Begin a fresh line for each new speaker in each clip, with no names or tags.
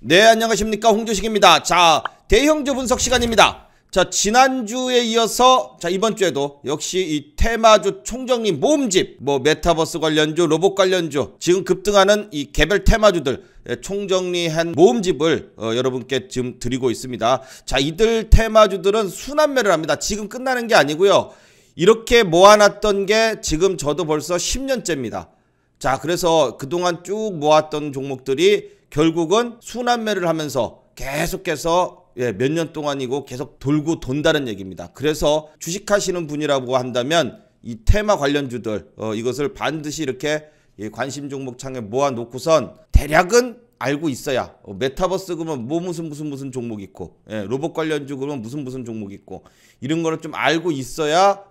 네, 안녕하십니까, 홍주식입니다. 자, 대형주 분석 시간입니다. 자, 지난주에 이어서 자, 이번주에도 역시 이 테마주 총정리 모음집, 뭐 메타버스 관련주, 로봇 관련주, 지금 급등하는 이 개별 테마주들 총정리한 모음집을 여러분께 지금 드리고 있습니다. 자, 이들 테마주들은 순환매를 합니다. 지금 끝나는 게 아니고요, 이렇게 모아놨던 게 지금 저도 벌써 10년째입니다. 자, 그래서 그동안 쭉 모았던 종목들이 결국은 순환매를 하면서 계속해서 몇 년 동안이고 계속 돌고 돈다는 얘기입니다. 그래서 주식하시는 분이라고 한다면 이 테마 관련주들 이것을 반드시 이렇게 관심 종목 창에 모아놓고선 대략은 알고 있어야, 메타버스 그러면 뭐 무슨 종목 있고, 로봇 관련주 그러면 무슨 종목 있고, 이런 거를 좀 알고 있어야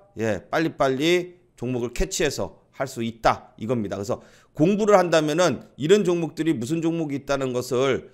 빨리빨리 종목을 캐치해서 할 수 있다 이겁니다. 그래서 공부를 한다면은 이런 종목들이 무슨 종목이 있다는 것을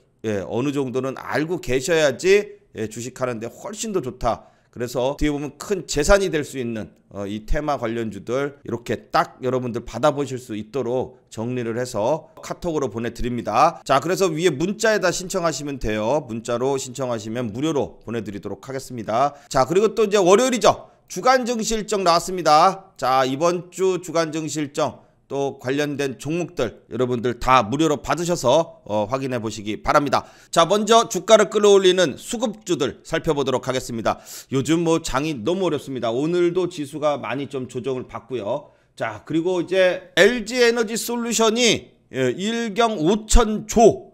어느 정도는 알고 계셔야지 주식하는데 훨씬 더 좋다. 그래서 뒤에 보면 큰 재산이 될 수 있는 이 테마 관련주들 이렇게 딱 여러분들 받아보실 수 있도록 정리를 해서 카톡으로 보내드립니다. 자, 그래서 위에 문자에다 신청하시면 돼요. 문자로 신청하시면 무료로 보내드리도록 하겠습니다. 자, 그리고 또 이제 월요일이죠. 주간 증시 일정 나왔습니다. 자, 이번 주 주간 증시 일정 또 관련된 종목들 여러분들 다 무료로 받으셔서 확인해 보시기 바랍니다. 자, 먼저 주가를 끌어올리는 수급주들 살펴보도록 하겠습니다. 요즘 뭐 장이 너무 어렵습니다. 오늘도 지수가 많이 좀 조정을 받고요. 자, 그리고 이제 LG에너지솔루션이 1경 5천조,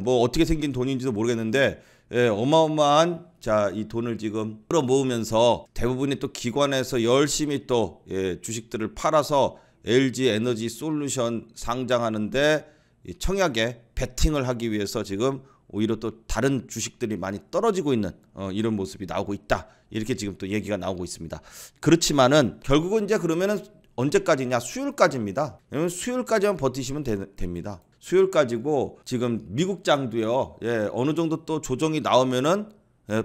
뭐 어떻게 생긴 돈인지도 모르겠는데 어마어마한 이 돈을 지금 끌어 모으면서 대부분이 또 기관에서 열심히 또 주식들을 팔아서 LG에너지솔루션 상장하는데 청약에 베팅을 하기 위해서 지금 오히려 또 다른 주식들이 많이 떨어지고 있는 이런 모습이 나오고 있다. 이렇게 지금 또 얘기가 나오고 있습니다. 그렇지만은 결국은 이제 그러면은 언제까지냐? 수요일까지입니다. 왜냐면 수요일까지만 버티시면 됩니다. 수요일까지고 지금 미국장도요. 어느 정도 또 조정이 나오면은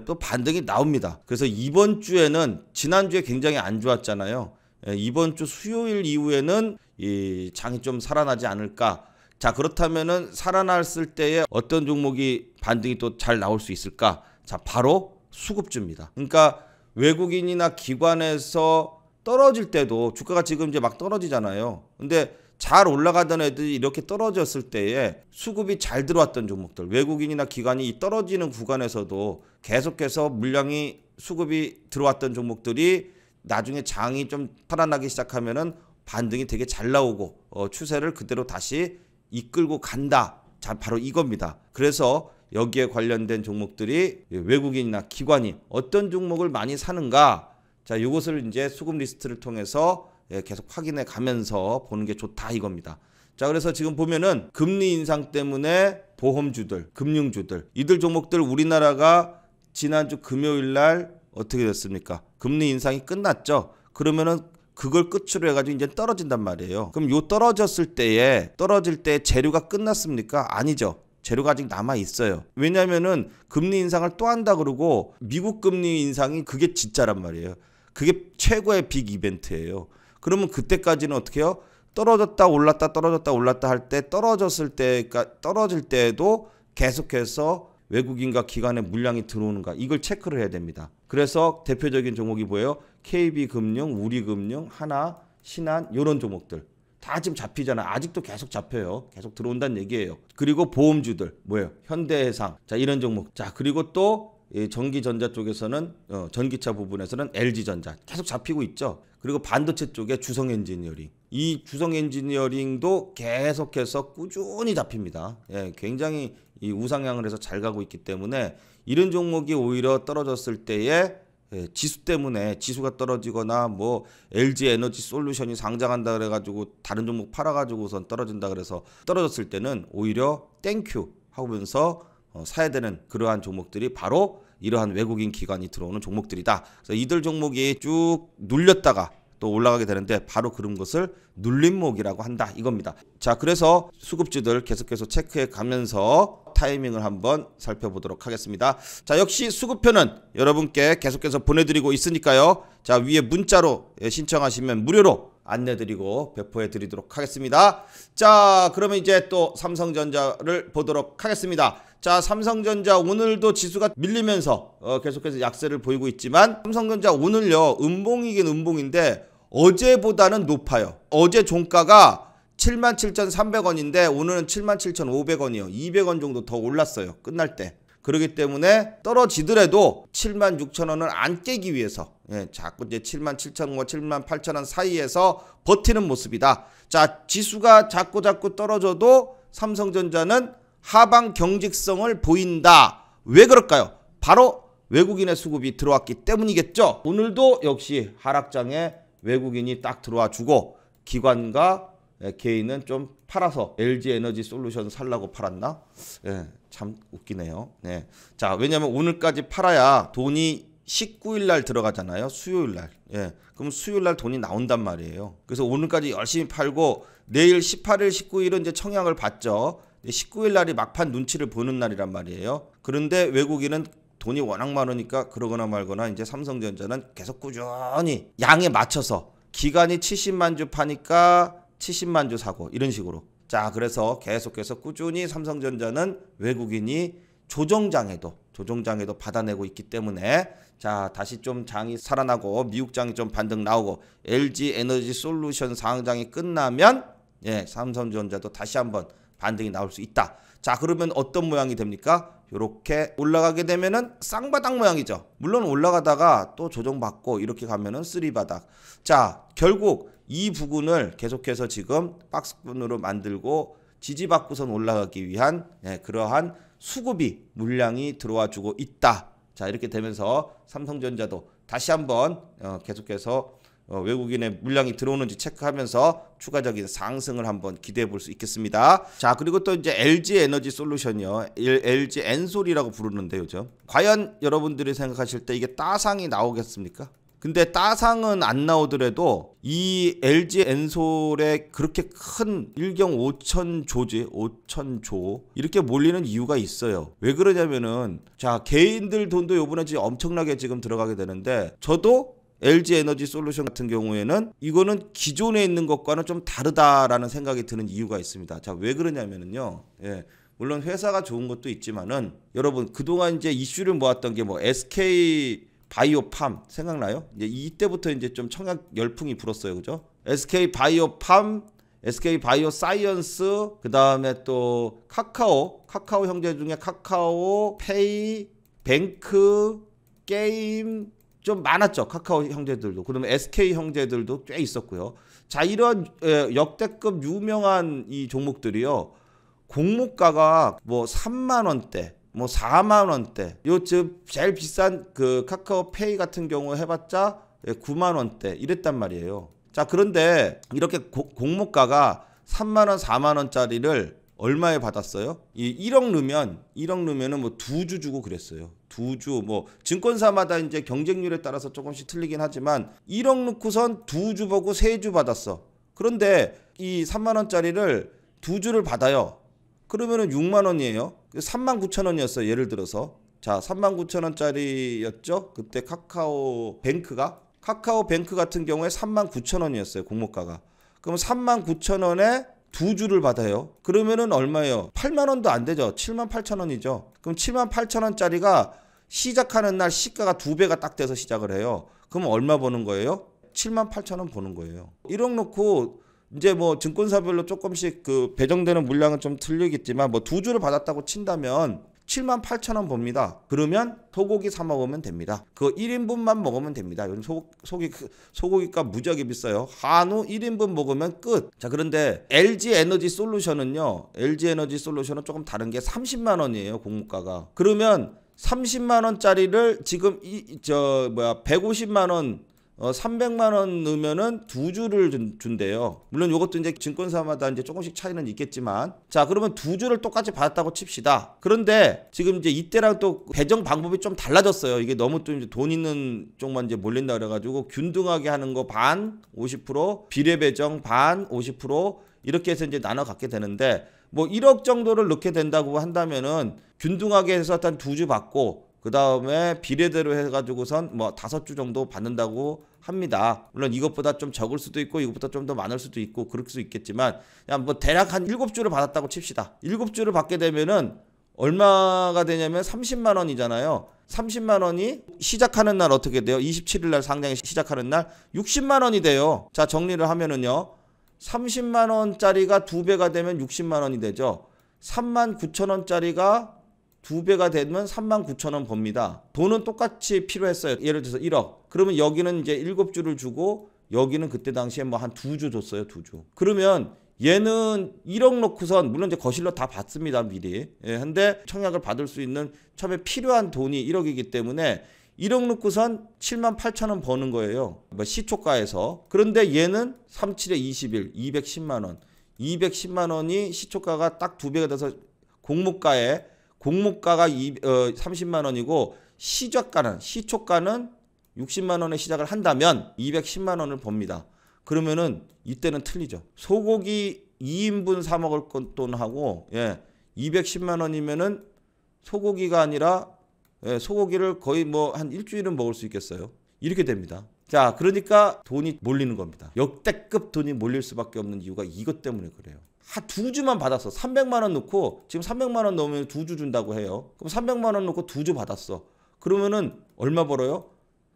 또 반등이 나옵니다. 그래서 이번 주에는 지난주에 굉장히 안 좋았잖아요. 이번 주 수요일 이후에는 이 장이 좀 살아나지 않을까. 자, 그렇다면은 살아났을 때에 어떤 종목이 반등이 또 잘 나올 수 있을까? 자, 바로 수급주입니다. 그러니까 외국인이나 기관에서 떨어질 때도 주가가 지금 이제 막 떨어지잖아요. 근데 잘 올라가던 애들이 이렇게 떨어졌을 때에 수급이 잘 들어왔던 종목들, 외국인이나 기관이 이 떨어지는 구간에서도 계속해서 물량이 수급이 들어왔던 종목들이 나중에 장이 좀 살아나기 시작하면은 반등이 되게 잘 나오고 추세를 그대로 다시 이끌고 간다. 자, 바로 이겁니다. 그래서 여기에 관련된 종목들이 외국인이나 기관이 어떤 종목을 많이 사는가, 자, 이것을 이제 수급 리스트를 통해서 계속 확인해 가면서 보는 게 좋다 이겁니다. 자, 그래서 지금 보면은 금리 인상 때문에 보험주들, 금융주들, 이들 종목들 우리나라가 지난주 금요일 날 어떻게 됐습니까? 금리 인상이 끝났죠. 그러면은 그걸 끝으로 해가지고 이제 떨어진단 말이에요. 그럼 요 떨어질 때 재료가 끝났습니까? 아니죠. 재료가 아직 남아 있어요. 왜냐면은 금리 인상을 또 한다 그러고 미국 금리 인상이 그게 진짜란 말이에요. 그게 최고의 빅 이벤트예요. 그러면 그때까지는 어떻게 해요? 떨어졌다 올랐다 떨어졌다 올랐다 할 때 떨어질 때에도 계속해서 외국인과 기관의 물량이 들어오는가, 이걸 체크를 해야 됩니다. 그래서 대표적인 종목이 뭐예요? KB금융, 우리금융, 하나, 신한 이런 종목들 다 지금 잡히잖아요. 아직도 계속 잡혀요. 계속 들어온다는 얘기예요. 그리고 보험주들 뭐예요? 현대해상, 자, 이런 종목. 자, 그리고 또 전기전자 쪽에서는 전기차 부분에서는 LG전자 계속 잡히고 있죠. 그리고 반도체 쪽에 주성엔지니어링, 이 주성엔지니어링도 계속해서 꾸준히 잡힙니다. 굉장히 이 우상향을 해서 잘 가고 있기 때문에 이런 종목이 오히려 떨어졌을 때에 지수 때문에 지수가 떨어지거나 뭐 LG에너지솔루션이 상장한다 그래가지고 다른 종목 팔아가지고선 떨어진다 그래서 떨어졌을 때는 오히려 땡큐 하면서 사야 되는 그러한 종목들이 바로 이러한 외국인 기관이 들어오는 종목들이다. 그래서 이들 종목이 쭉 눌렸다가 또 올라가게 되는데 바로 그런 것을 눌림목이라고 한다 이겁니다. 자, 그래서 수급주들 계속해서 체크해 가면서 타이밍을 한번 살펴보도록 하겠습니다. 자, 역시 수급표는 여러분께 계속해서 보내드리고 있으니까요. 자, 위에 문자로 신청하시면 무료로 안내드리고 배포해드리도록 하겠습니다. 자, 그러면 이제 또 삼성전자를 보도록 하겠습니다. 자, 삼성전자 오늘도 지수가 밀리면서 계속해서 약세를 보이고 있지만 삼성전자 오늘요 음봉이긴 음봉인데 어제보다는 높아요. 어제 종가가 77,300원인데 오늘은 77,500원이요. 200원 정도 더 올랐어요. 끝날 때. 그렇기 때문에 떨어지더라도 76,000원을 안 깨기 위해서 자꾸 이제 77,000원과 78,000원 사이에서 버티는 모습이다. 자, 지수가 자꾸 떨어져도 삼성전자는 하방 경직성을 보인다. 왜 그럴까요? 바로 외국인의 수급이 들어왔기 때문이겠죠. 오늘도 역시 하락장에 외국인이 딱 들어와 주고 기관과 개인은 좀 팔아서 LG에너지솔루션 살라고 팔았나? 참 웃기네요. 자, 왜냐면 오늘까지 팔아야 돈이 19일 날 들어가잖아요. 수요일 날. 그럼 수요일 날 돈이 나온단 말이에요. 그래서 오늘까지 열심히 팔고 내일 18일, 19일은 이제 청약을 받죠. 19일 날이 막판 눈치를 보는 날이란 말이에요. 그런데 외국인은 돈이 워낙 많으니까 그러거나 말거나 이제 삼성전자는 계속 꾸준히 양에 맞춰서 기간이 70만 주 파니까 70만 주 사고 이런 식으로. 자, 그래서 계속해서 꾸준히 삼성전자는 외국인이 조정장에도 받아내고 있기 때문에 자, 다시 좀 장이 살아나고 미국 장이 좀 반등 나오고 LG에너지솔루션 상장이 끝나면 삼성전자도 다시 한번 반등이 나올 수 있다. 자, 그러면 어떤 모양이 됩니까? 이렇게 올라가게 되면은 쌍바닥 모양이죠. 물론 올라가다가 또 조정받고 이렇게 가면은 쓰리바닥. 자, 결국 이 부분을 계속해서 지금 박스권으로 만들고 지지받고선 올라가기 위한 그러한 수급이 물량이 들어와 주고 있다. 자, 이렇게 되면서 삼성전자도 다시 한번 계속해서 외국인의 물량이 들어오는지 체크하면서 추가적인 상승을 한번 기대해 볼 수 있겠습니다. 자, 그리고 또 이제 LG에너지솔루션이요. LG엔솔이라고 부르는데 요즘. 과연 여러분들이 생각하실 때 이게 따상이 나오겠습니까? 근데 따상은 안 나오더라도 이 LG엔솔에 그렇게 큰 1경 5천조 이렇게 몰리는 이유가 있어요. 왜 그러냐면은 자, 개인들 돈도 요번에 지금 엄청나게 지금 들어가게 되는데 저도 LG에너지솔루션 같은 경우에는 이거는 기존에 있는 것과는 좀 다르다라는 생각이 드는 이유가 있습니다. 자, 왜 그러냐면은요. 물론 회사가 좋은 것도 있지만은 여러분 그동안 이제 이슈를 모았던 게 뭐 SK 바이오팜 생각나요? 이제 이때부터 이제 좀 청약 열풍이 불었어요. 그죠? SK 바이오팜, SK 바이오사이언스, 그다음에 또 카카오 형제 중에 카카오, 페이, 뱅크, 게임 좀 많았죠. 카카오 형제들도. 그다음에 SK 형제들도 꽤 있었고요. 자, 이런 역대급 유명한 이 종목들이요. 공모가가 뭐 3만 원대, 뭐 4만 원대. 요 제일 비싼 그 카카오페이 같은 경우 해봤자 9만 원대 이랬단 말이에요. 자, 그런데 이렇게 공모가가 3만 원, 4만 원짜리를 얼마에 받았어요? 이 1억 넣으면은 뭐 2주 주고 그랬어요. 2주 뭐 증권사마다 이제 경쟁률에 따라서 조금씩 틀리긴 하지만 1억 넣고선 2주 보고 3주 받았어. 그런데 이 3만 원짜리를 2주를 받아요. 그러면은 6만 원이에요. 39,000원이었어요. 예를 들어서. 자, 39,000원짜리였죠. 그때 카카오뱅크 같은 경우에 39,000원이었어요. 공모가가. 그럼 39,000원에 2주를 받아요. 그러면은 얼마예요? 8만 원도 안 되죠. 78,000원이죠. 그럼 78,000원짜리가 시작하는 날 시가가 2배가 딱 돼서 시작을 해요. 그럼 얼마 버는 거예요? 78,000원 버는 거예요. 1억 놓고 이제 뭐 증권사별로 조금씩 그 배정되는 물량은 좀 틀리겠지만 뭐 2주를 받았다고 친다면 78,000원 봅니다. 그러면 소고기 사 먹으면 됩니다. 그 1인분만 먹으면 됩니다. 요즘 소고기가 무지하게 비싸요. 한우 1인분 먹으면 끝. 자, 그런데 LG에너지솔루션은요. LG에너지솔루션은 조금 다른 게 30만 원이에요. 공모가가. 그러면 30만 원짜리를 지금 150만 원 300만 원 넣으면은 2주를 준대요. 물론 이것도 이제 증권사마다 이제 조금씩 차이는 있겠지만, 자, 그러면 2주를 똑같이 받았다고 칩시다. 그런데 지금 이제 이때랑 또 배정 방법이 좀 달라졌어요. 이게 너무 또 이제 돈 있는 쪽만 이제 몰린다 그래가지고 균등하게 하는 거 반 50%, 비례 배정 반 50% 이렇게 해서 이제 나눠 갖게 되는데, 뭐 1억 정도를 넣게 된다고 한다면은 균등하게 해서 한 2주 받고 그 다음에 비례대로 해가지고선 뭐 5주 정도 받는다고 합니다. 물론 이것보다 좀 적을 수도 있고 이것보다 좀 더 많을 수도 있고 그럴 수 있겠지만 그냥 뭐 대략 한 7주를 받았다고 칩시다. 7주를 받게 되면은 얼마가 되냐면 30만 원이잖아요. 30만 원이 시작하는 날 어떻게 돼요? 27일 날 상장이 시작하는 날 60만 원이 돼요. 자, 정리를 하면은요. 30만 원짜리가 2배가 되면 60만 원이 되죠. 39,000원짜리가 2배가 되면 39,000원 법니다. 돈은 똑같이 필요했어요. 예를 들어서 1억. 그러면 여기는 이제 7주를 주고 여기는 그때 당시에 뭐 한 2주 줬어요. 2주. 그러면 얘는 1억 놓고선 물론 이제 거실로 다 받습니다. 미리. 예, 근데 청약을 받을 수 있는 처음에 필요한 돈이 1억이기 때문에 1억 놓고선 78,000원 버는 거예요. 뭐 시초가에서. 그런데 얘는 37에 21, 210만 원. 210만 원이 시초가가 딱 2배가 돼서 공모가가 30만 원이고 시초가는 60만 원에 시작을 한다면 210만 원을 법니다. 그러면은 이때는 틀리죠. 소고기 2인분 사 먹을 돈하고 210만 원이면은 소고기가 아니라 소고기를 거의 뭐 한 일주일은 먹을 수 있겠어요. 이렇게 됩니다. 자, 그러니까 돈이 몰리는 겁니다. 역대급 돈이 몰릴 수밖에 없는 이유가 이것 때문에 그래요. 한 2주만 받았어. 300만 원 넣고 지금 300만 원 넣으면 2주 준다고 해요. 그럼 300만 원 넣고 2주 받았어. 그러면은 얼마 벌어요?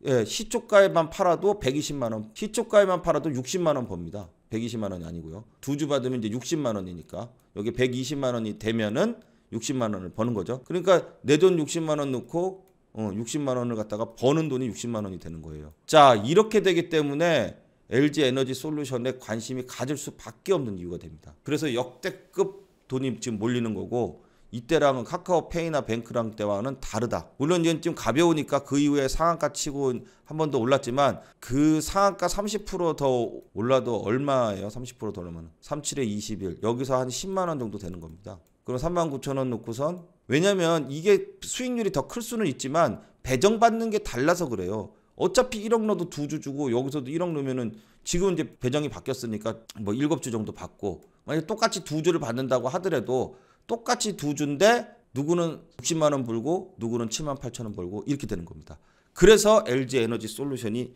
시초가에만 팔아도 120만 원. 시초가에만 팔아도 60만 원 법니다. 120만 원이 아니고요. 2주 받으면 이제 60만 원이니까 여기 120만 원이 되면은 60만 원을 버는 거죠. 그러니까 내 돈 60만 원 넣고 60만 원을 갖다가 버는 돈이 60만 원이 되는 거예요. 자, 이렇게 되기 때문에 LG 에너지 솔루션에 관심이 가질 수밖에 없는 이유가 됩니다. 그래서 역대급 돈이 지금 몰리는 거고 이때랑은 카카오페이나 뱅크랑 때와는 다르다. 물론 이제 좀 가벼우니까 그 이후에 상한가 치고 한 번 더 올랐지만 그 상한가 30%더 올라도 얼마예요? 30%더 올라면 37에 21 여기서 한 10만 원 정도 되는 겁니다. 그럼 39,000원 놓고선 왜냐면 이게 수익률이 더 클 수는 있지만 배정받는 게 달라서 그래요. 어차피 1억 넣어도 2주 주고 여기서도 1억 넣으면은 지금 이제 배정이 바뀌었으니까 뭐 7주 정도 받고 만약에 똑같이 2주를 받는다고 하더라도 똑같이 2주인데 누구는 60만 원 벌고 누구는 78,000원 벌고 이렇게 되는 겁니다. 그래서 LG 에너지 솔루션이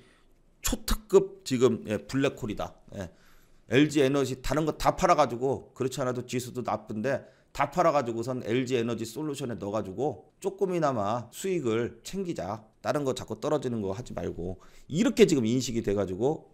초특급 지금 블랙홀이다. LG 에너지 다른 거 다 팔아가지고 그렇지 않아도 지수도 나쁜데 다 팔아가지고선 LG 에너지 솔루션에 넣어가지고 조금이나마 수익을 챙기자. 다른 거 자꾸 떨어지는 거 하지 말고 이렇게 지금 인식이 돼가지고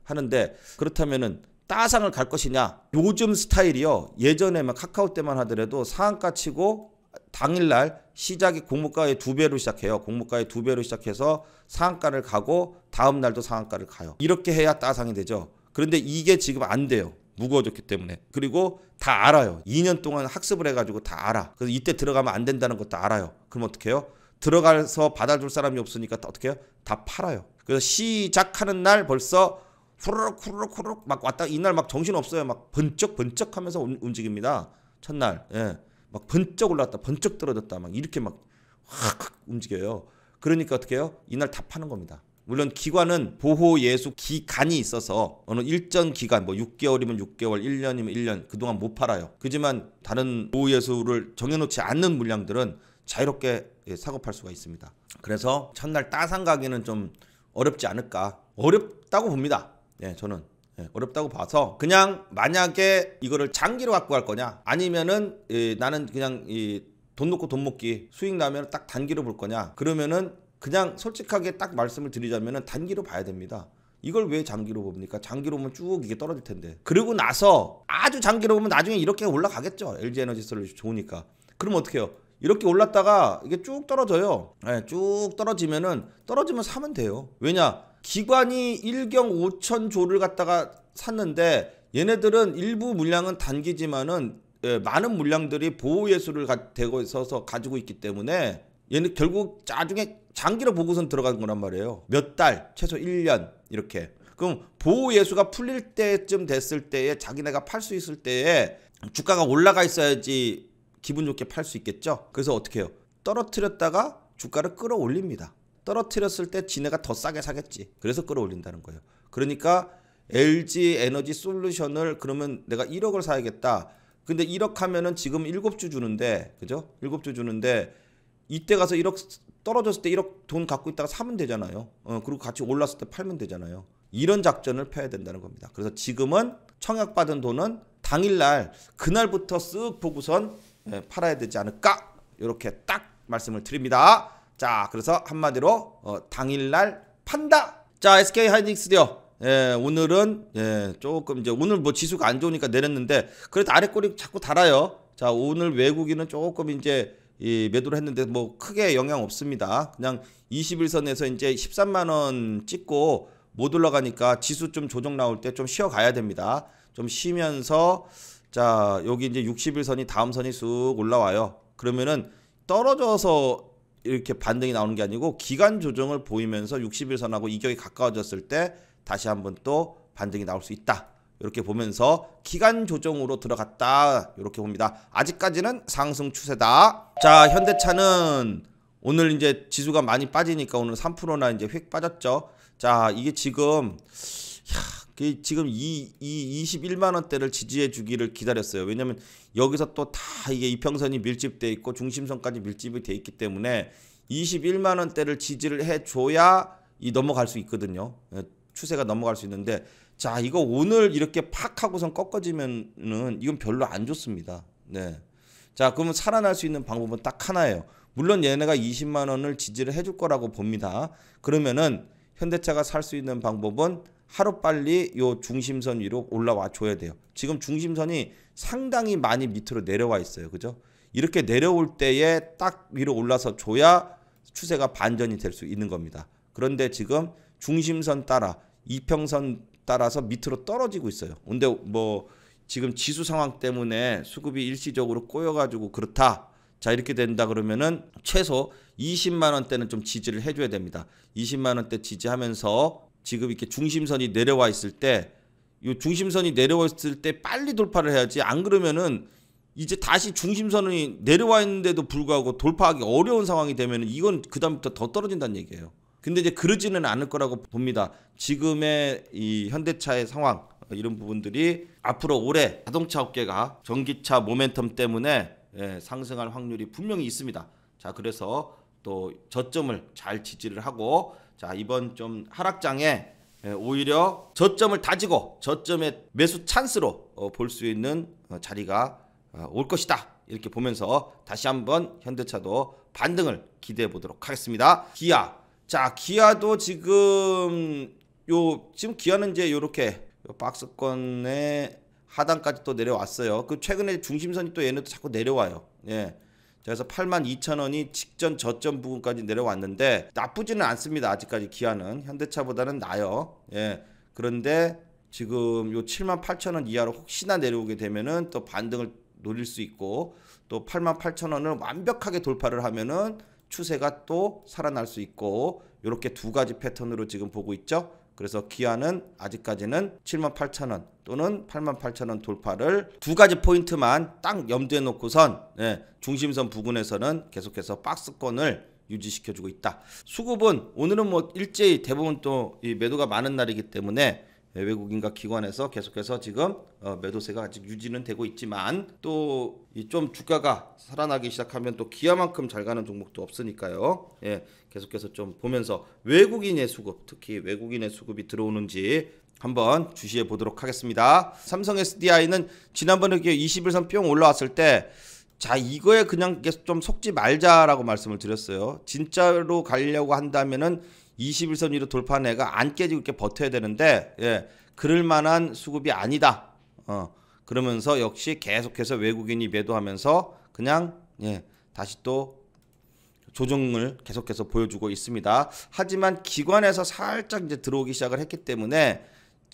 하는데 그렇다면은 따상을 갈 것이냐? 요즘 스타일이요. 예전에 막 카카오 때만 하더라도 상한가 치고 당일날 시작이 공모가의 2배로 시작해요. 공모가의 2배로 시작해서 상한가를 가고 다음 날도 상한가를 가요. 이렇게 해야 따상이 되죠. 그런데 이게 지금 안 돼요. 무거워졌기 때문에. 그리고 다 알아요. 2년 동안 학습을 해가지고 다 알아. 그래서 이때 들어가면 안 된다는 것도 알아요. 그럼 어떻게 해요? 들어가서 받아줄 사람이 없으니까 어떻게 해요? 다 팔아요. 그래서 시작하는 날 벌써 후루룩 막 왔다 이날 막 정신 없어요. 막 번쩍 하면서 움직입니다. 첫날 막 번쩍 올랐다 번쩍 떨어졌다 막 이렇게 막 확 움직여요. 그러니까 어떻게 해요? 이날 다 파는 겁니다. 물론 기관은 보호 예수 기간이 있어서 어느 일정 기간 뭐 6개월이면 6개월 1년이면 1년 그동안 못 팔아요. 그지만 다른 보호 예수를 정해놓지 않는 물량들은 자유롭게 사고 팔 수가 있습니다. 그래서 첫날 따상 가기는 좀 어렵지 않을까. 어렵다고 봅니다. 저는 어렵다고 봐서 그냥 만약에 이거를 장기로 갖고 갈 거냐 아니면은 나는 그냥 돈 놓고 돈 먹기 수익 나면 딱 단기로 볼 거냐 그러면은 그냥 솔직하게 딱 말씀을 드리자면은 단기로 봐야 됩니다. 이걸 왜 장기로 봅니까? 장기로 보면 쭉 이게 떨어질 텐데. 그리고 나서 아주 장기로 보면 나중에 이렇게 올라가겠죠. LG 에너지 솔루션 좋으니까. 그럼 어떻게 해요? 이렇게 올랐다가 이게 쭉 떨어져요. 쭉 떨어지면 사면 돼요. 왜냐? 기관이 1경 5천조를 갖다가 샀는데 얘네들은 일부 물량은 단기지만은 많은 물량들이 보호 예수를 되고 있어서 가지고 있기 때문에 얘는 결국 나중에 장기로 보고선 들어가는 거란 말이에요. 몇 달, 최소 1년 이렇게. 그럼 보호 예수가 풀릴 때쯤 됐을 때에 자기네가 팔 수 있을 때에 주가가 올라가 있어야지 기분 좋게 팔 수 있겠죠. 그래서 어떻게 해요? 떨어뜨렸다가 주가를 끌어올립니다. 떨어뜨렸을 때 지네가 더 싸게 사겠지. 그래서 끌어올린다는 거예요. 그러니까 LG 에너지 솔루션을 그러면 내가 1억을 사야겠다. 근데 1억 하면은 지금 7주 주는데, 그죠? 7주 주는데 이때 가서 1억 떨어졌을 때 1억 돈 갖고 있다가 사면 되잖아요. 그리고 같이 올랐을 때 팔면 되잖아요. 이런 작전을 펴야 된다는 겁니다. 그래서 지금은 청약받은 돈은 당일날 그날부터 쓱 보고선 팔아야 되지 않을까? 이렇게 딱 말씀을 드립니다. 자, 그래서 한마디로 당일날 판다. 자, SK 하이닉스요. 오늘은 조금 이제 오늘 뭐 지수가 안 좋으니까 내렸는데 그래도 아래 꼬리 자꾸 달아요. 자, 오늘 외국인은 조금 이제 이 매도를 했는데 뭐 크게 영향 없습니다. 그냥 21선에서 이제 13만 원 찍고 못 올라가니까 지수 좀 조정 나올 때 좀 쉬어 가야 됩니다. 좀 쉬면서 자, 여기 이제 61선이 다음 선이 쑥 올라와요. 그러면은 떨어져서 이렇게 반등이 나오는 게 아니고 기간 조정을 보이면서 61선하고 이격이 가까워졌을 때 다시 한번 또 반등이 나올 수 있다. 이렇게 보면서 기간 조정으로 들어갔다. 이렇게 봅니다. 아직까지는 상승 추세다. 자, 현대차는 오늘 이제 지수가 많이 빠지니까 오늘 3%나 이제 휙 빠졌죠. 자, 이게 지금 지금 이 21만 원대를 지지해 주기를 기다렸어요. 왜냐면 여기서 또 다 이게 이평선이 밀집돼 있고 중심선까지 밀집이 돼 있기 때문에 21만 원대를 지지를 해 줘야 이 넘어갈 수 있거든요. 추세가 넘어갈 수 있는데 자, 이거 오늘 이렇게 팍 하고선 꺾어지면은 이건 별로 안 좋습니다. 네. 자, 그러면 살아날 수 있는 방법은 딱 하나예요. 물론 얘네가 20만 원을 지지를 해줄 거라고 봅니다. 그러면은 현대차가 살 수 있는 방법은 하루빨리 요 중심선 위로 올라와 줘야 돼요. 지금 중심선이 상당히 많이 밑으로 내려와 있어요. 그죠? 이렇게 내려올 때에 딱 위로 올라서 줘야 추세가 반전이 될 수 있는 겁니다. 그런데 지금 중심선 따라 이평선 따라서 밑으로 떨어지고 있어요. 근데 뭐 지금 지수 상황 때문에 수급이 일시적으로 꼬여가지고 그렇다. 자, 이렇게 된다 그러면은 최소 20만 원대는 좀 지지를 해줘야 됩니다. 20만 원대 지지하면서 지금 이렇게 중심선이 내려와 있을 때, 이 중심선이 내려와 있을 때 빨리 돌파를 해야지. 안 그러면은 이제 다시 중심선이 내려와 있는데도 불구하고 돌파하기 어려운 상황이 되면은 이건 그다음부터 더 떨어진다는 얘기예요. 근데 이제 그러지는 않을 거라고 봅니다. 지금의 이 현대차의 상황, 이런 부분들이 앞으로 올해 자동차 업계가 전기차 모멘텀 때문에 상승할 확률이 분명히 있습니다. 자, 그래서 또 저점을 잘 지지를 하고, 자, 이번 좀 하락장에 오히려 저점을 다지고 저점의 매수 찬스로 볼 수 있는 자리가 올 것이다. 이렇게 보면서 다시 한번 현대차도 반등을 기대해 보도록 하겠습니다. 기아. 자, 기아도 지금 기아는 이제 요렇게 박스권의 하단까지 또 내려왔어요. 그 최근에 중심선이 또 얘네도 자꾸 내려와요. 예. 그래서 82,000원이 직전 저점 부분까지 내려왔는데 나쁘지는 않습니다. 아직까지 기아는 현대차보다는 나아요. 예. 그런데 지금 요 78,000원 이하로 혹시나 내려오게 되면은 또 반등을 노릴 수 있고, 또 88,000원을 완벽하게 돌파를 하면은 추세가 또 살아날 수 있고, 이렇게 두 가지 패턴으로 지금 보고 있죠. 그래서 기아는 아직까지는 78,000원 또는 88,000원 돌파를 두 가지 포인트만 딱 염두에 놓고선 중심선 부근에서는 계속해서 박스권을 유지시켜주고 있다. 수급은 오늘은 뭐 일제히 대부분 또 이 매도가 많은 날이기 때문에 외국인과 기관에서 계속해서 지금 매도세가 아직 유지는 되고 있지만, 또 좀 주가가 살아나기 시작하면 또 기아만큼 잘 가는 종목도 없으니까요. 예, 계속해서 좀 보면서 외국인의 수급, 특히 외국인의 수급이 들어오는지 한번 주시해 보도록 하겠습니다. 삼성 SDI는 지난번에 21선 뿅 올라왔을 때, 자, 이거에 그냥 계속 좀 속지 말자라고 말씀을 드렸어요. 진짜로 가려고 한다면은 21선 위로 돌파한 애가 안 깨지고 이렇게 버텨야 되는데, 예, 그럴 만한 수급이 아니다. 그러면서 역시 계속해서 외국인이 매도하면서 그냥 다시 또 조정을 계속해서 보여주고 있습니다. 하지만 기관에서 살짝 이제 들어오기 시작을 했기 때문에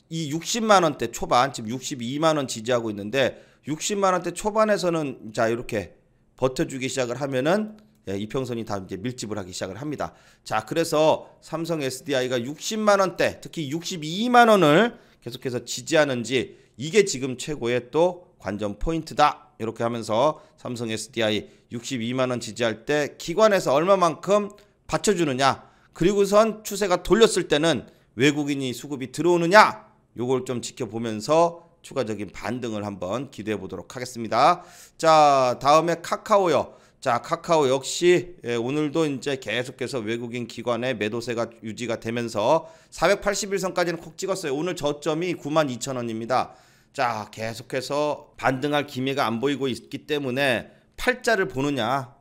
이 60만 원대 초반, 지금 62만 원 지지하고 있는데 60만 원대 초반에서는 자, 이렇게 버텨주기 시작을 하면은 이평선이 다 이제 밀집을 하기 시작을 합니다. 자, 그래서 삼성 SDI가 60만 원대, 특히 62만 원을 계속해서 지지하는지, 이게 지금 최고의 또 관전 포인트다. 이렇게 하면서 삼성 SDI 62만 원 지지할 때 기관에서 얼마만큼 받쳐주느냐, 그리고선 추세가 돌렸을 때는 외국인이 수급이 들어오느냐, 요걸 좀 지켜보면서 추가적인 반등을 한번 기대해 보도록 하겠습니다. 자, 다음에 카카오요. 자, 카카오 역시 오늘도 이제 계속해서 외국인 기관의 매도세가 유지가 되면서 481선까지는 콕 찍었어요. 오늘 저점이 92,000원입니다. 자, 계속해서 반등할 기미가 안 보이고 있기 때문에 팔자를 보느냐,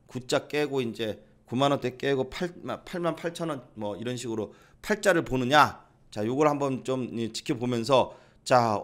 9자 깨고 이제 9만원대 깨고 88,000원 뭐 이런 식으로 팔자를 보느냐, 자, 요걸 한번 좀 지켜보면서, 자,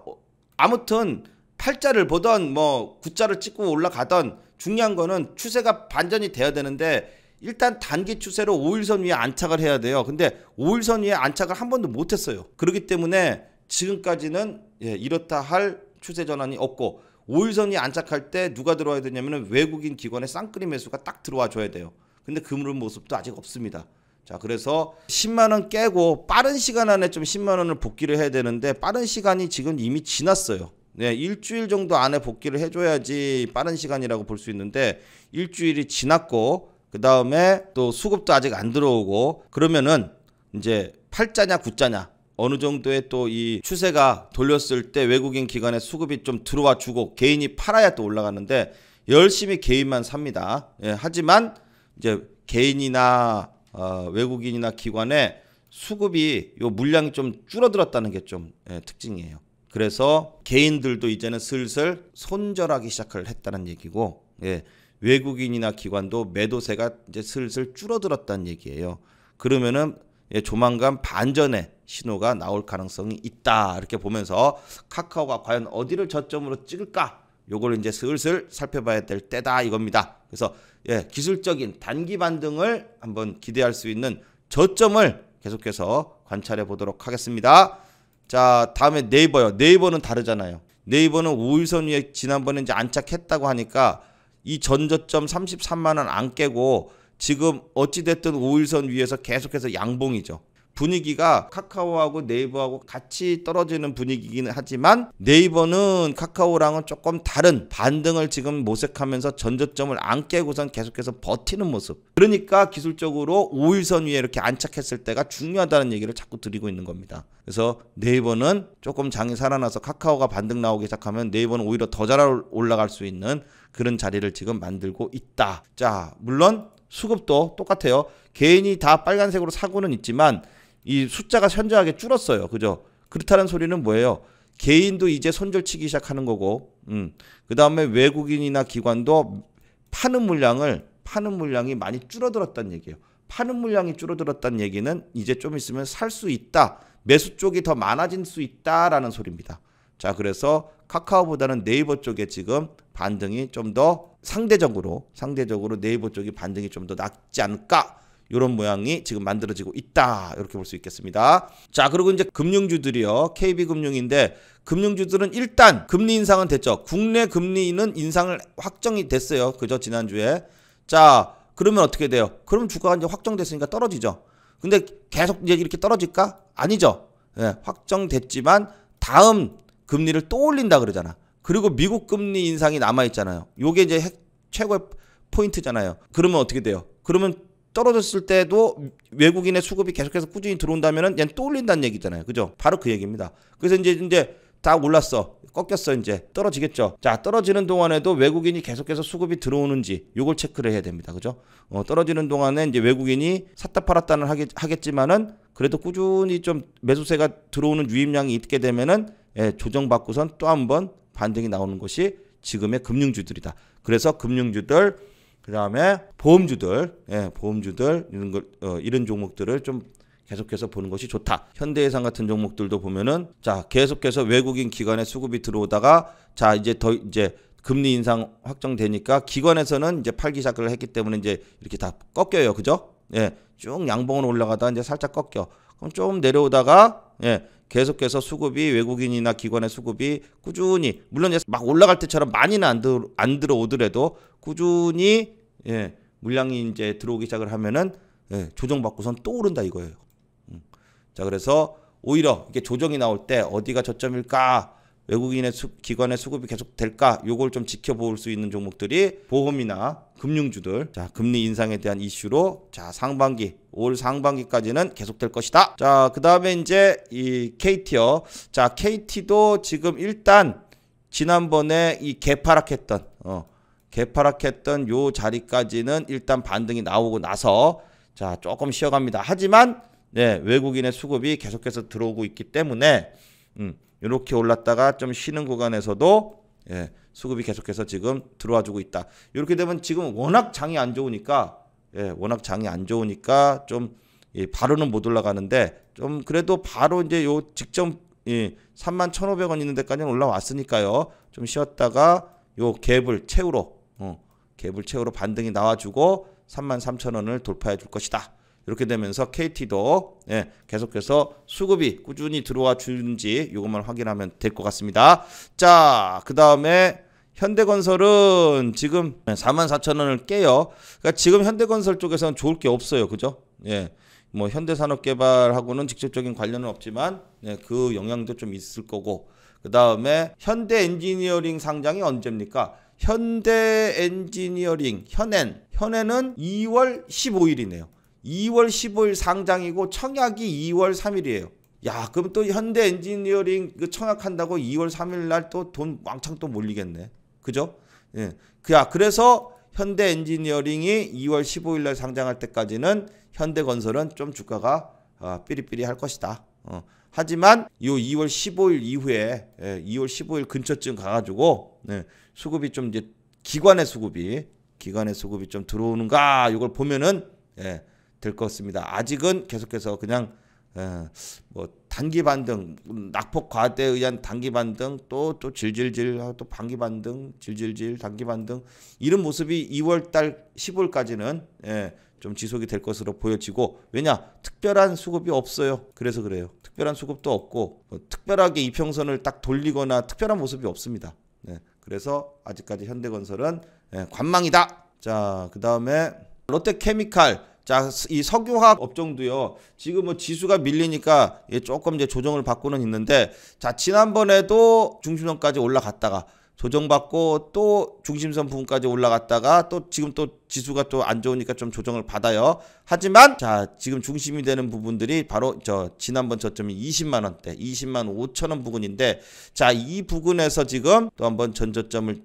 아무튼 팔자를 보던 뭐 9자를 찍고 올라가던 중요한 거는 추세가 반전이 돼야 되는데, 일단 단기 추세로 5일선 위에 안착을 해야 돼요. 근데 5일선 위에 안착을 한 번도 못했어요. 그렇기 때문에 지금까지는 이렇다 할 추세 전환이 없고, 5일선이 안착할 때 누가 들어와야 되냐면 외국인 기관의 쌍끌이 매수가 딱 들어와 줘야 돼요. 근데 그런 모습도 아직 없습니다. 자, 그래서 10만원 깨고 빠른 시간 안에 좀 10만원을 복귀를 해야 되는데, 빠른 시간이 지금 이미 지났어요. 일주일 정도 안에 복귀를 해줘야지 빠른 시간이라고 볼 수 있는데, 일주일이 지났고 그 다음에 또 수급도 아직 안 들어오고, 그러면은 이제 8자냐 9자냐 어느 정도의 또 이 추세가 돌렸을 때 외국인 기관의 수급이 좀 들어와 주고 개인이 팔아야 또 올라가는데, 열심히 개인만 삽니다. 하지만 이제 개인이나 외국인이나 기관의 수급이 요 물량이 좀 줄어들었다는 게 좀 특징이에요. 그래서 개인들도 이제는 슬슬 손절하기 시작을 했다는 얘기고, 외국인이나 기관도 매도세가 이제 슬슬 줄어들었다는 얘기예요. 그러면은 조만간 반전의 신호가 나올 가능성이 있다, 이렇게 보면서 카카오가 과연 어디를 저점으로 찍을까, 요걸 이제 슬슬 살펴봐야 될 때다 이겁니다. 그래서 기술적인 단기 반등을 한번 기대할 수 있는 저점을 계속해서 관찰해 보도록 하겠습니다. 자, 다음에 네이버요. 네이버는 다르잖아요. 네이버는 5일선 위에 지난번에 이제 안착했다고 하니까 이 전저점 33만원 안 깨고 지금 어찌됐든 5일선 위에서 계속해서 양봉이죠. 분위기가 카카오하고 네이버하고 같이 떨어지는 분위기이긴 하지만, 네이버는 카카오랑은 조금 다른 반등을 지금 모색하면서 전저점을 안 깨고선 계속해서 버티는 모습. 그러니까 기술적으로 5일선 위에 이렇게 안착했을 때가 중요하다는 얘기를 자꾸 드리고 있는 겁니다. 그래서 네이버는 조금 장이 살아나서 카카오가 반등 나오기 시작하면 네이버는 오히려 더 잘 올라갈 수 있는 그런 자리를 지금 만들고 있다. 자, 물론 수급도 똑같아요. 개인이 다 빨간색으로 사고는 있지만 이 숫자가 현저하게 줄었어요. 그죠? 그렇다는 소리는 뭐예요? 개인도 이제 손절치기 시작하는 거고, 그 다음에 외국인이나 기관도 파는 물량이 많이 줄어들었다는 얘기예요. 파는 물량이 줄어들었다는 얘기는 이제 좀 있으면 살 수 있다, 매수 쪽이 더 많아질 수 있다라는 소리입니다. 자, 그래서 카카오보다는 네이버 쪽에 지금 반등이 좀 더 상대적으로 네이버 쪽이 반등이 좀 더 낫지 않을까, 이런 모양이 지금 만들어지고 있다, 이렇게 볼 수 있겠습니다. 자, 그리고 이제 금융주들이요. KB금융인데, 금융주들은 일단 금리 인상은 됐죠. 국내 금리는 인상을 확정이 됐어요. 그죠? 지난주에. 자, 그러면 어떻게 돼요? 그럼 주가가 이제 확정됐으니까 떨어지죠. 근데 계속 이제 이렇게 떨어질까? 아니죠. 확정됐지만 다음 금리를 또 올린다 그러잖아. 그리고 미국 금리 인상이 남아있잖아요. 요게 이제 최고의 포인트잖아요. 그러면 어떻게 돼요? 그러면 떨어졌을 때도 외국인의 수급이 계속해서 꾸준히 들어온다면은 얘는 또 올린다는 얘기잖아요. 그죠? 바로 그 얘기입니다. 그래서 이제 다 올랐어. 꺾였어. 이제 떨어지겠죠. 자, 떨어지는 동안에도 외국인이 계속해서 수급이 들어오는지 요걸 체크를 해야 됩니다. 그죠? 떨어지는 동안에 이제 외국인이 샀다 팔았다는 하겠지만은 그래도 꾸준히 좀 매수세가 들어오는 유입량이 있게 되면은 조정받고선 또 한번 반등이 나오는 것이 지금의 금융주들이다. 그래서 금융주들, 그 다음에 보험주들 이런 종목들을 좀 계속해서 보는 것이 좋다. 현대해상 같은 종목들도 보면은, 자, 계속해서 외국인 기관의 수급이 들어오다가, 자, 이제 금리 인상 확정되니까 기관에서는 이제 팔기 시작을 했기 때문에 이제 이렇게 다 꺾여요. 그죠? 쭉 양봉으로 올라가다 이제 살짝 꺾여. 그럼 좀 내려오다가 계속해서 수급이, 외국인이나 기관의 수급이 꾸준히, 물론 막 올라갈 때처럼 많이는 안 들어오더라도 꾸준히 물량이 이제 들어오기 시작을 하면은 조정받고선 또 오른다 이거예요. 자, 그래서 오히려 이게 조정이 나올 때 어디가 저점일까, 외국인의 기관의 수급이 계속 될까, 요걸 좀 지켜볼 수 있는 종목들이 보험이나 금융주들. 자, 금리 인상에 대한 이슈로, 자, 올 상반기까지는 계속될 것이다. 자, 그 다음에 이제 이 KT요. 자, KT도 지금 일단 지난번에 이 개파락했던 개파락했던 요 자리까지는 일단 반등이 나오고 나서 자 조금 쉬어갑니다. 하지만 외국인의 수급이 계속해서 들어오고 있기 때문에 이렇게 올랐다가 좀 쉬는 구간에서도 수급이 계속해서 지금 들어와 주고 있다. 이렇게 되면 지금 워낙 장이 안 좋으니까 좀 바로는 못 올라가는데 좀 그래도 바로 이제 요 직전 31,500원 있는 데까지는 올라왔으니까요. 좀 쉬었다가 요 갭을 채우러 반등이 나와주고 33,000원을 돌파해 줄 것이다. 이렇게 되면서 KT도 계속해서 수급이 꾸준히 들어와 주는지 이것만 확인하면 될 것 같습니다. 자, 그 다음에 현대건설은 지금 44,000원을 깨요. 그러니까 지금 현대건설 쪽에서는 좋을 게 없어요. 그죠? 뭐 현대산업개발하고는 직접적인 관련은 없지만 그 영향도 좀 있을 거고, 그 다음에 현대엔지니어링 상장이 언제입니까? 현대엔지니어링 현에는 2월 15일이네요. 2월 15일 상장이고 청약이 2월 3일이에요. 야, 그럼 또 현대엔지니어링 그 청약한다고 2월 3일 날 또 돈 왕창 또 몰리겠네. 그죠? 그래서 현대엔지니어링이 2월 15일 날 상장할 때까지는 현대건설은 좀 주가가 삐리삐리 할 것이다. 하지만 요 2월 15일 이후에 2월 15일 근처쯤 가가지고 수급이 좀 이제 기관의 수급이 좀 들어오는가 이걸 보면은 될 것 같습니다. 아직은 계속해서 그냥 뭐 단기 반등, 낙폭 과대에 의한 단기 반등, 또 질질질 또 반기 반등, 질질질 단기 반등 이런 모습이 2월달 15일까지는 좀 지속이 될 것으로 보여지고, 왜냐? 특별한 수급이 없어요. 그래서 그래요. 특별한 수급도 없고 특별하게 이평선을 딱 돌리거나 특별한 모습이 없습니다. 그래서 아직까지 현대건설은 관망이다. 자, 그 다음에 롯데케미칼. 자, 이 석유화학 업종도요. 지금 뭐 지수가 밀리니까 조금 이제 조정을 받고는 있는데, 자, 지난번에도 중심선까지 올라갔다가 조정받고 또 중심선 부분까지 올라갔다가 또 지금 또 지수가 또 안 좋으니까 좀 조정을 받아요. 하지만 자, 지금 중심이 되는 부분들이 바로 지난번 저점이 20만 원대, 20만 5천 원 부근인데, 자, 이 부근에서 지금 또 한번 전저점을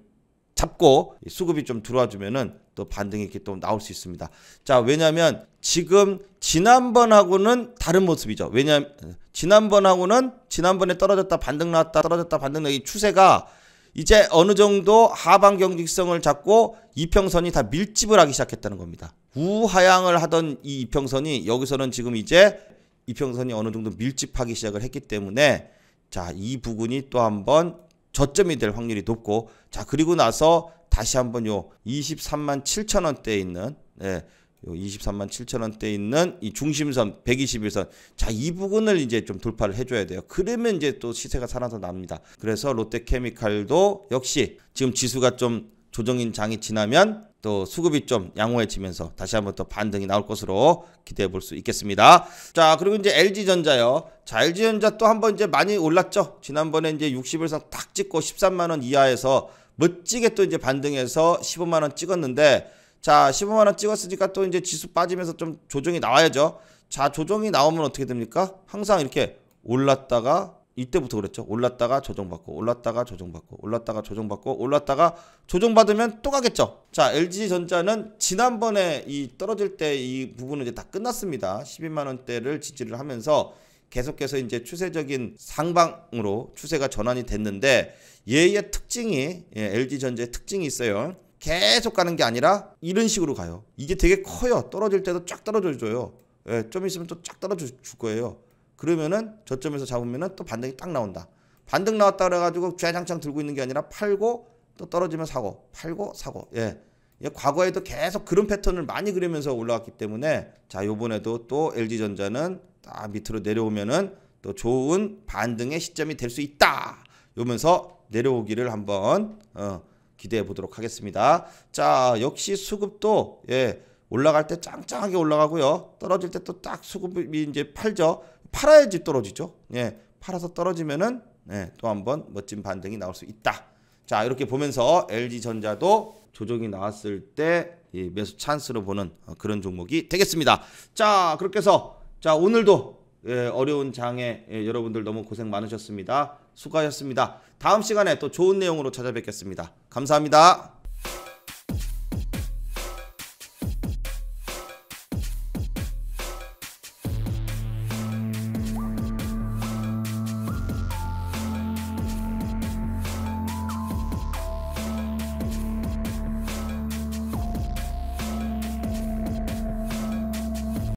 잡고 수급이 좀 들어와 주면은 또 반등이 이렇게 또 나올 수 있습니다. 자, 왜냐면 지금 지난번하고는 다른 모습이죠. 왜냐면 지난번에 떨어졌다 반등 나왔다 떨어졌다 반등 나이 추세가 이제 어느 정도 하방 경직성을 잡고 이평선이 다 밀집을 하기 시작했다는 겁니다. 우하향을 하던 이 이평선이 여기서는 지금 이제 이평선이 어느 정도 밀집하기 시작을 했기 때문에 자, 이 부분이 또 한번 저점이 될 확률이 높고, 자, 그리고 나서 다시 한번 요 23만 7천 원대에 있는 요 23만 7천 원대에 있는 이 중심선 121선, 자, 이 부분을 이제 좀 돌파를 해줘야 돼요. 그러면 이제 또 시세가 살아납니다. 그래서 롯데케미칼도 역시 지금 지수가 좀 조정인 장이 지나면 또 수급이 좀 양호해지면서 다시 한번 또 반등이 나올 것으로 기대해 볼 수 있겠습니다. 자, 그리고 이제 LG전자요. 자, LG전자 또 한번 이제 많이 올랐죠. 지난번에 이제 60일선 탁 찍고 13만 원 이하에서 멋지게 또 이제 반등해서 15만 원 찍었는데, 자, 15만 원 찍었으니까 또 이제 지수 빠지면서 좀 조정이 나와야죠. 자, 조정이 나오면 어떻게 됩니까? 항상 이렇게 올랐다가, 이때부터 그랬죠. 올랐다가 조정받고 올랐다가 조정받고 올랐다가 조정받고 올랐다가 조정받으면 또 가겠죠. 자, LG전자는 지난번에 이 떨어질 때 이 부분은 이제 다 끝났습니다. 12만 원대를 지지를 하면서 계속해서 이제 추세적인 상방으로 추세가 전환이 됐는데, 얘의 특징이 LG전자의 특징이 있어요. 계속 가는 게 아니라 이런 식으로 가요. 이게 되게 커요. 떨어질 때도 쫙 떨어져줘요. 좀 있으면 또 쫙 떨어져 줄 거예요. 그러면은 저점에서 잡으면은 또 반등이 딱 나온다. 반등 나왔다 그래가지고 쥐장창 들고 있는 게 아니라 팔고 또 떨어지면 사고, 팔고 사고. 과거에도 계속 그런 패턴을 많이 그리면서 올라왔기 때문에, 자, 요번에도 또 LG전자는 딱 밑으로 내려오면은 또 좋은 반등의 시점이 될 수 있다. 이러면서 내려오기를 한번 기대해 보도록 하겠습니다. 자, 역시 수급도 올라갈 때 짱짱하게 올라가고요. 떨어질 때 또 딱 수급이 이제 팔죠. 팔아야지 떨어지죠. 팔아서 떨어지면은 또 한번 멋진 반등이 나올 수 있다. 자, 이렇게 보면서 LG전자도 조정이 나왔을 때 매수 찬스로 보는 그런 종목이 되겠습니다. 자, 그렇게 해서 자, 오늘도 어려운 장에 여러분들 너무 고생 많으셨습니다. 수고하셨습니다. 다음 시간에 또 좋은 내용으로 찾아뵙겠습니다. 감사합니다.